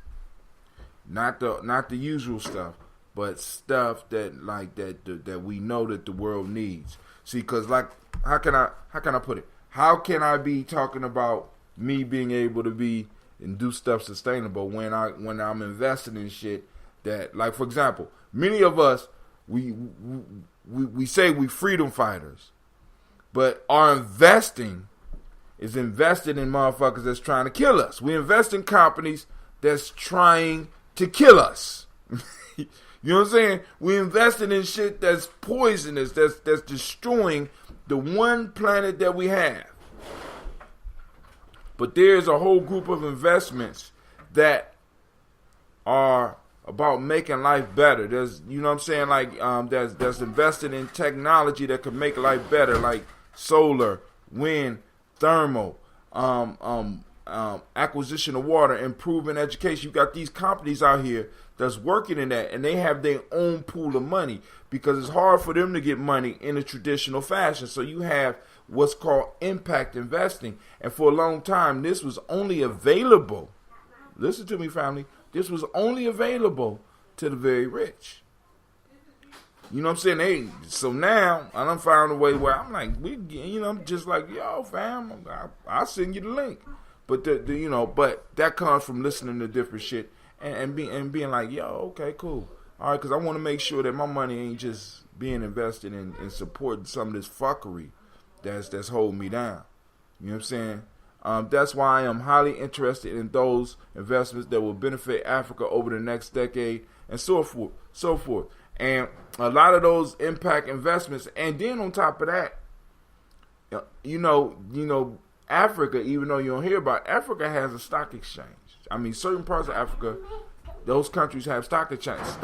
Not the usual stuff, but stuff that we know that the world needs. See, because like, how can I put it? How can I be talking about me being able to be and do stuff sustainable when I'm investing in shit that, like, for example, many of us we say we freedom fighters, but our investing is invested in motherfuckers that's trying to kill us. We invest in companies that's trying to kill us. You know what I'm saying? We invested in shit that's poisonous, that's destroying the one planet that we have. But there's a whole group of investments that are about making life better. There's, you know what I'm saying, like that's invested in technology that could make life better, like solar, wind, thermal, acquisition of water, improving education. You got these companies out here that's working in that, and they have their own pool of money because it's hard for them to get money in a traditional fashion. So you have what's called impact investing, and for a long time this was only available, listen to me, family, this was only available to the very rich. You know what I'm saying? So now I done found a way where I'm like, I'm just like, yo, fam, I'll send you the link. But but that comes from listening to different shit and being like, yo, okay, cool, all right, because I want to make sure that my money ain't just being invested in supporting some of this fuckery that's holding me down. You know what I'm saying? That's why I am highly interested in those investments that will benefit Africa over the next decade and so forth. And a lot of those impact investments, and then on top of that, Africa, even though you don't hear about it, Africa has a stock exchange. I mean, certain parts of Africa, those countries have stock exchanges,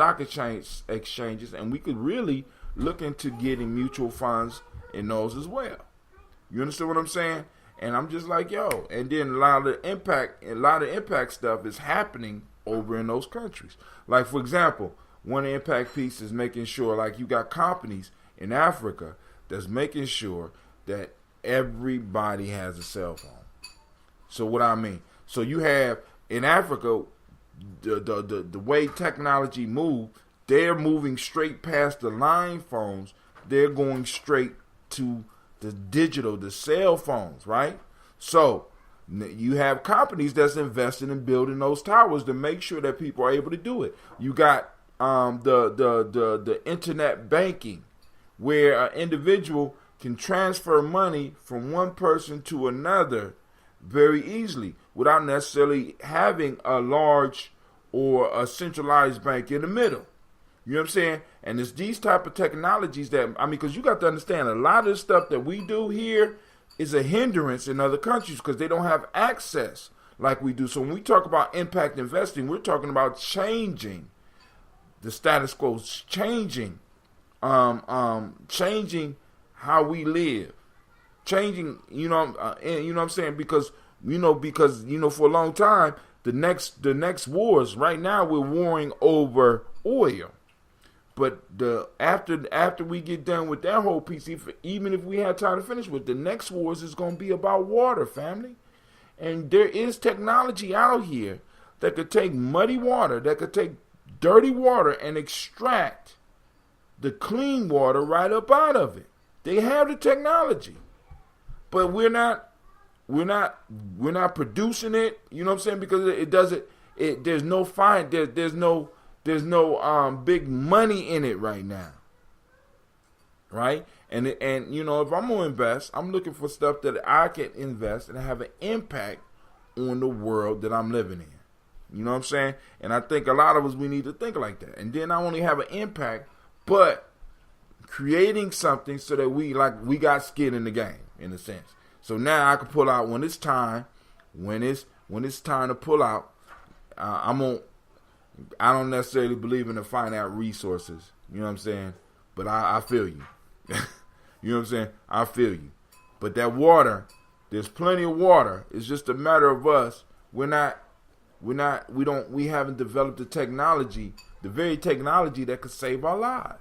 and we could really look into getting mutual funds in those as well. You understand what I'm saying? And I'm just like, yo. And then a lot of impact stuff is happening over in those countries. Like, for example, one impact piece is making sure, like, you got companies in Africa that's making sure that everybody has a cell phone. So what I mean, so you have in Africa, the way technology moves, they're moving straight past the line phones. They're going straight to the digital, the cell phones, right? So you have companies that's investing in building those towers to make sure that people are able to do it. You got the internet banking, where an individual can transfer money from one person to another very easily without necessarily having a large or a centralized bank in the middle. You know what I'm saying? And it's these type of technologies that, because you got to understand, a lot of the stuff that we do here is a hindrance in other countries because they don't have access like we do. So when we talk about impact investing, we're talking about changing the status quo, changing how we live, changing, you know what I'm saying? Because for a long time, the next wars, right now we're warring over oil. But after we get done with that whole piece, even if we had time to finish with, the next wars is going to be about water, family. And there is technology out here that could take muddy water, that could take dirty water and extract the clean water right up out of it. They have the technology, but we're not producing it. You know what I'm saying? Because it doesn't. There's no fine. There's no big money in it right now. Right? And if I'm gonna invest, I'm looking for stuff that I can invest and have an impact on the world that I'm living in. You know what I'm saying? And I think a lot of us, we need to think like that. And then not only have an impact, but creating something so that we got skin in the game, in a sense. So now I can pull out when it's time. When it's time to pull out, I don't necessarily believe in the finite resources. You know what I'm saying? But I feel you. You know what I'm saying? I feel you. But that water, there's plenty of water. It's just a matter of us. We haven't developed the technology, the very technology that could save our lives.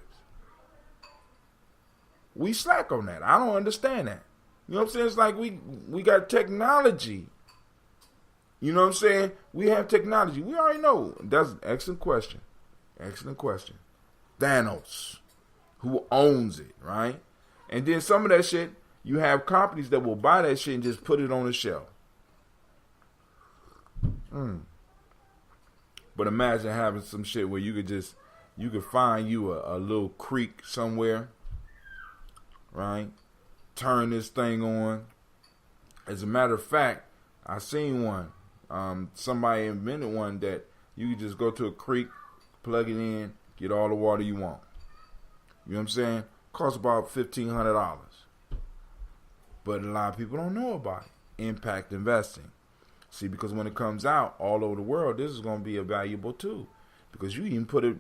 We slack on that. I don't understand that. You know what I'm saying? It's like we got technology. You know what I'm saying? We have technology. We already know. That's an excellent question. Excellent question. Thanos. Who owns it, right? And then some of that shit, you have companies that will buy that shit and just put it on the shelf. But imagine having some shit where you could find you a little creek somewhere, right? Turn this thing on. As a matter of fact, I seen one. Somebody invented one that you could just go to a creek, plug it in, get all the water you want. You know what I'm saying? Costs about $1,500. But a lot of people don't know about it. Impact investing. See, because when it comes out all over the world, this is going to be a valuable tool. Because you even put it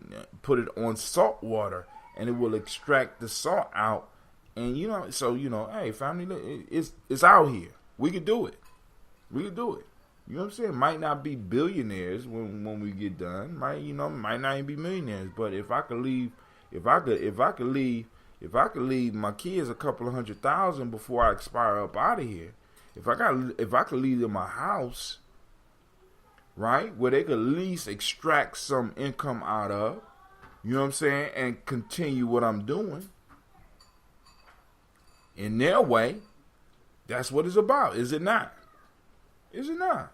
on salt water and it will extract the salt out. And hey, family, it's out here. We could do it. We could do it. You know what I'm saying? Might not be billionaires when we get done. Might not even be millionaires. But if I could leave my kids a couple of $100,000 before I expire up out of here, if I could leave them a house, right, where they could at least extract some income out of, you know what I'm saying, and continue what I'm doing in their way, that's what it's about, is it not? Is it not?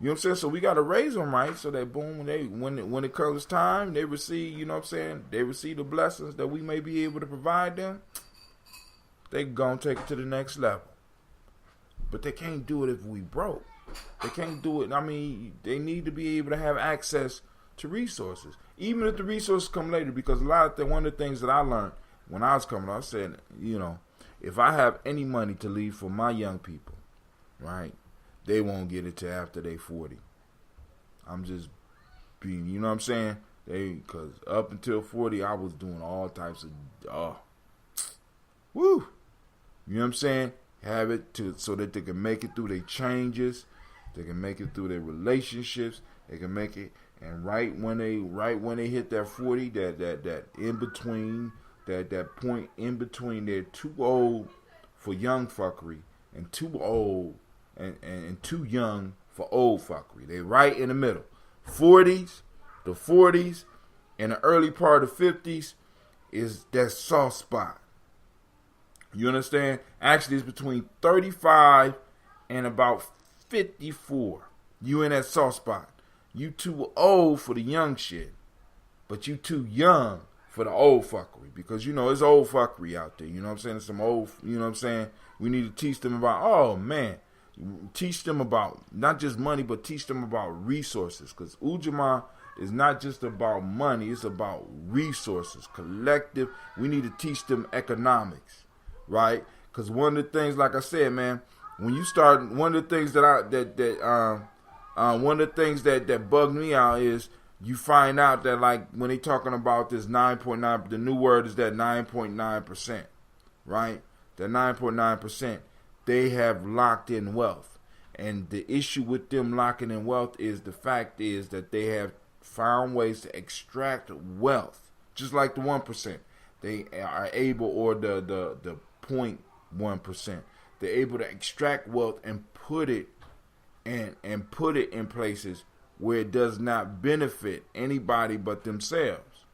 You know what I'm saying? So we got to raise them right so that boom, when it comes time, they receive, you know what I'm saying, they receive the blessings that we may be able to provide them. They going to take it to the next level. But they can't do it if we broke. They can't do it. I mean, they need to be able to have access to resources, even if the resources come later. Because one of the things that I learned when I was coming up, I said, if I have any money to leave for my young people, right, they won't get it till after they 40. I'm just being, you know what I'm saying? Because up until 40, I was doing all types of, woo. You know what I'm saying? Have it so that they can make it through their changes, they can make it through their relationships, they can make it, and right when they hit that 40, that in between, that point in between, they're too old for young fuckery and too old and too young for old fuckery. They right in the middle. 40s, the 40s, and the early part of 50s is that soft spot. You understand? Actually, it's between 35 and about 54. You in that soft spot. You too old for the young shit, but you too young for the old fuckery, because you know it's old fuckery out there. You know what I'm saying? It's some old, you know what I'm saying? We need to teach them about, oh man, teach them about not just money, but teach them about resources, because Ujamaa is not just about money, it's about resources, collective. We need to teach them economics, right? Because one of the things, like I said, man, when you start, one of the things one of the things that bugged me out is you find out that, like, when they talking about this 9.9, the new word is that 9.9%, right? That 9.9%, they have locked in wealth. And the issue with them locking in wealth is the fact is that they have found ways to extract wealth, just like the 1%. They are able, or the 0.1%, they're able to extract wealth and put it in places where it does not benefit anybody but themselves.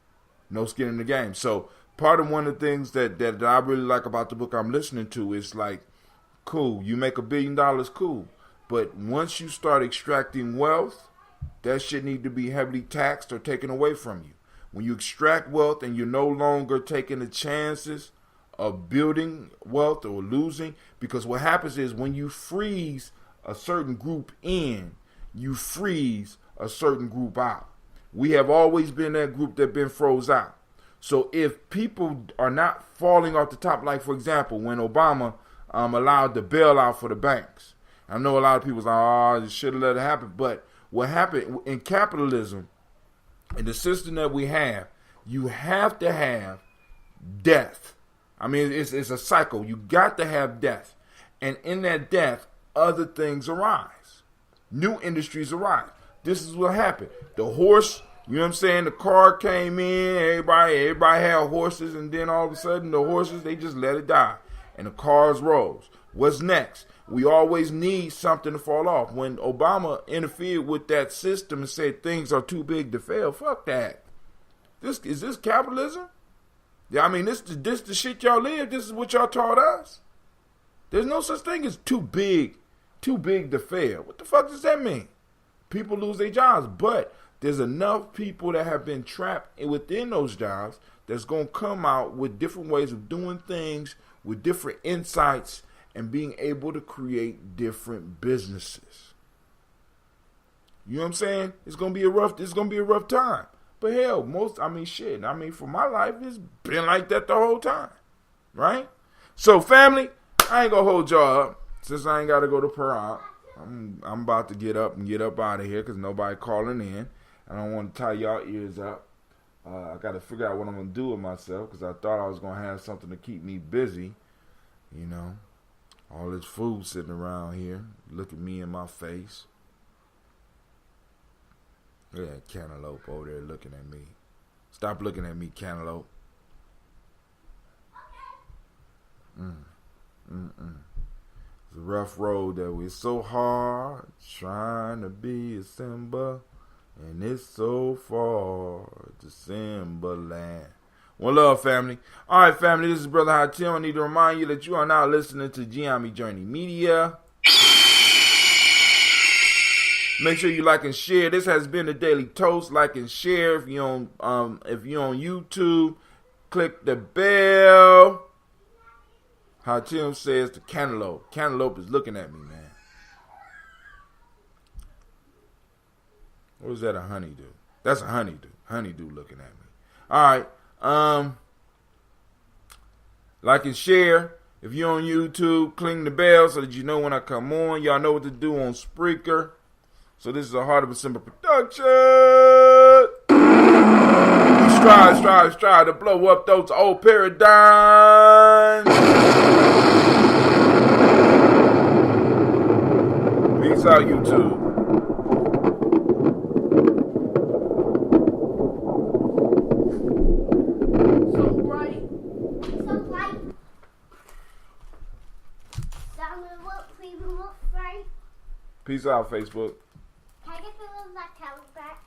No skin in the game. So part of one of the things that I really like about the book I'm listening to is, like, cool, you make $1 billion, cool. But once you start extracting wealth, that shit need to be heavily taxed or taken away from you. When you extract wealth and you're no longer taking the chances of building wealth or losing, because what happens is when you freeze a certain group in, you freeze a certain group out. We have always been that group that been froze out. So if people are not falling off the top, like for example, when Obama allowed the bailout for the banks, I know a lot of people say, oh, you should have let it happen. But what happened in capitalism, in the system that we have, you have to have death. I mean, it's a cycle. You got to have death. And in that death, other things arise. New industries arise. This is what happened. The horse, you know what I'm saying? The car came in, everybody had horses, and then all of a sudden the horses, they just let it die. And the cars rose. What's next? We always need something to fall off. When Obama interfered with that system and said things are too big to fail, fuck that. Is this capitalism? Yeah, I mean, this the shit y'all live. This is what y'all taught us. There's no such thing as too big to fail. What the fuck does that mean? People lose their jobs, but there's enough people that have been trapped within those jobs that's going to come out with different ways of doing things, with different insights, and being able to create different businesses. You know what I'm saying? It's gonna be a rough time. But hell, for my life, it's been like that the whole time. Right? So family, I ain't gonna hold y'all up. Since I ain't gotta go to Parag, I'm about to get up out of here because nobody calling in. I don't want to tie y'all ears up. I gotta figure out what I'm gonna do with myself because I thought I was gonna have something to keep me busy. You know. All this food sitting around here, looking me in my face. Look at that cantaloupe over there looking at me. Stop looking at me, cantaloupe. It's a rough road that we're so hard trying to be a Simba, and it's so far to Simba land. One love, family. All right, family, this is Brother Hatim. I need to remind you that you are now listening to Gye-Nyame Journey Media. Make sure you like and share. This has been the Daily Toast. Like and share. If you're on YouTube, click the bell. Hatim says the cantaloupe. Cantaloupe is looking at me, man. What is that, a honeydew? That's a honeydew. Honeydew looking at me. All right. Like and share. If you're on YouTube, cling the bell so that you know when I come on. Y'all know what to do on Spreaker. So this is a Heart of a Simba production. We strive to blow up those old paradigms. Peace out, YouTube. Peace Peace out, Facebook. Can I get the little black towel back?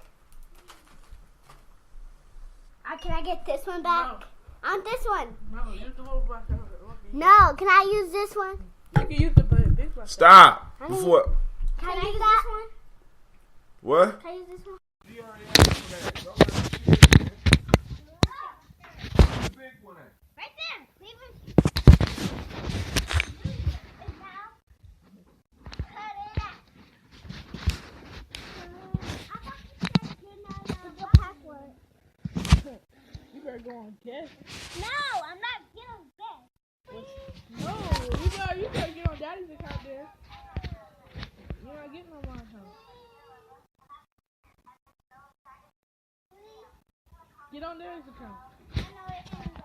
Can I get this one back? No. I want this one. No, use the little black towel. No, can I use this one? You can use the big black Stop. I mean- Before Can I use that one? what? Can I use this one? Right there. Leave it. Cut it out. The password. You better go on guest. No, I'm not getting this. No, you better get on Daddy's account there. You're not getting on my account. Get on Daddy's account. I know it anyway.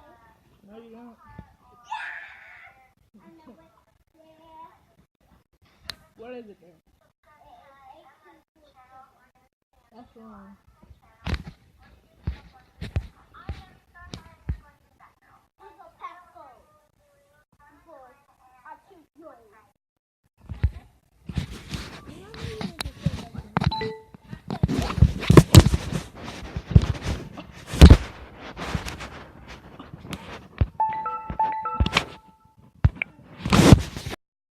No, you don't. I know it. Yeah. What is it there? That's wrong.